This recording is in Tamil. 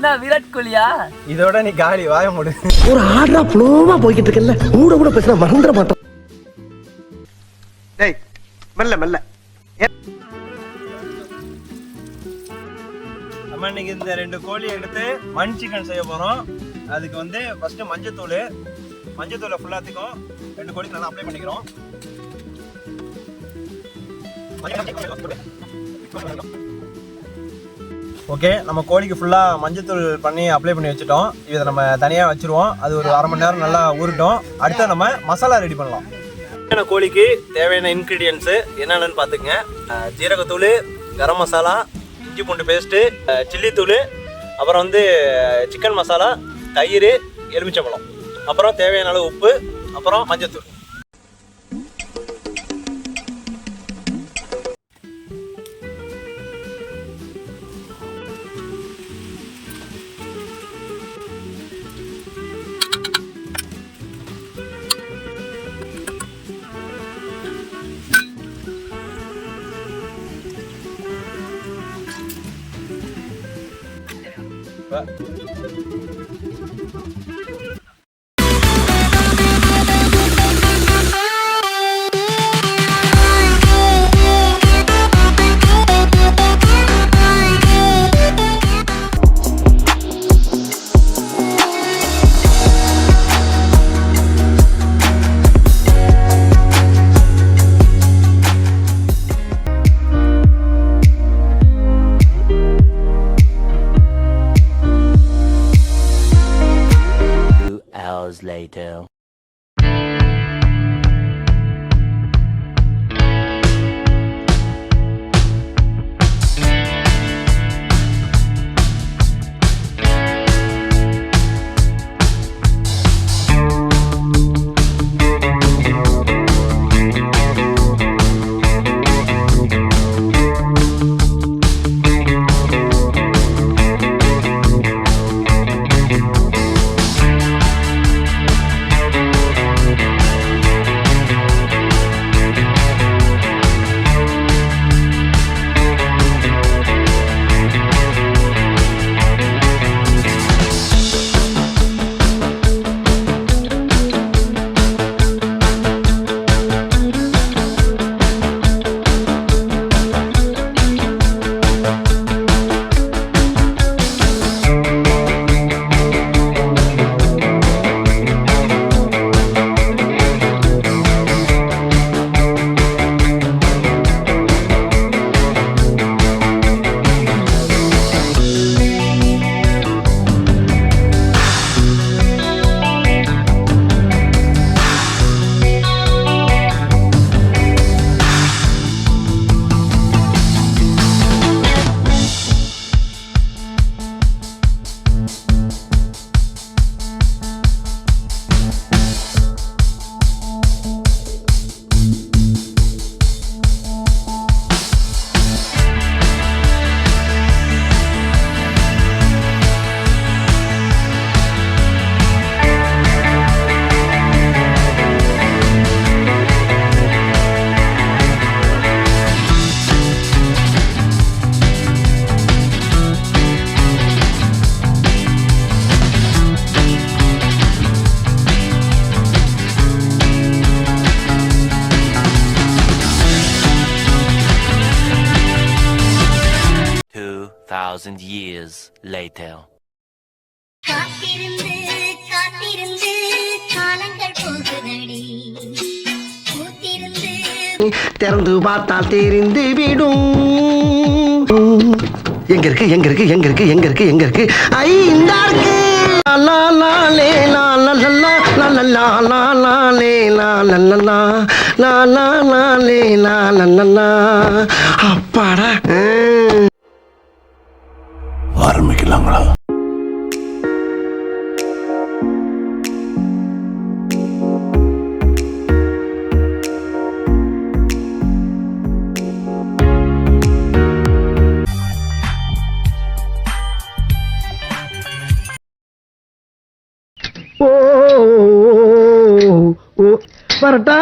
என்ன விராட் கோலியா? இதோட நீ காலி வாய மூடு. ஒரு ஆர்டரா ஃப்ளோவா போய்கிட்டு இருக்கல, கூட பேசினா மறந்துட மாட்டோம். டேய் மெல்ல மெல்ல. நம்ம இன்னைக்கு இந்த 2 கோழி எடுத்து மண் சிக்கன் செய்ய போறோம். அதுக்கு வந்து ஃபர்ஸ்ட் மஞ்சத்தூளை ஃபுல்லாத்துக்கும் 2 கோழிக்கு நல்லா அப்ளை பண்ணிக்கிறோம். ஓகே, நம்ம கோழிக்கு ஃபுல்லாக மஞ்சத்தூள் பண்ணி அப்ளை பண்ணி வச்சுட்டோம். இதை நம்ம தனியாக வச்சுருவோம். அது ஒரு அரை மணி நேரம் நல்லா ஊறட்டும். அடுத்து நம்ம மசாலா ரெடி பண்ணலாம். கோழிக்கு தேவையான இன்க்ரீடியன்ஸு என்னென்னு பார்த்துக்குங்க. ஜீரகத்தூள், கரம் மசாலா, இஞ்சி பூண்டு பேஸ்ட்டு, சில்லி தூள், அப்புறம் வந்து சிக்கன் மசாலா, தயிர், எலுமிச்சம்பழம், அப்புறம் தேவையான அளவு உப்பு, அப்புறம் மஞ்சத்தூள். Later. Thousand years later. காத்திருந்து காத்திருந்து காலங்கள் போகுதடி கூத்திருந்து திறந்து பார்த்தால் தெரிந்து விடும். எங்க இருக்கு எங்க இருக்கு எங்க இருக்கு எங்க இருக்கு எங்க இருக்கு? ஐ இந்த இருக்கு. லா லா லே லா லா லா லா லா லா லா லா லே லா லா லா லா லா லா லா லே லா லா லா லா. அப்பாடா. ஆரம்பிக்கலாங்களா? ஓ வரட்டா.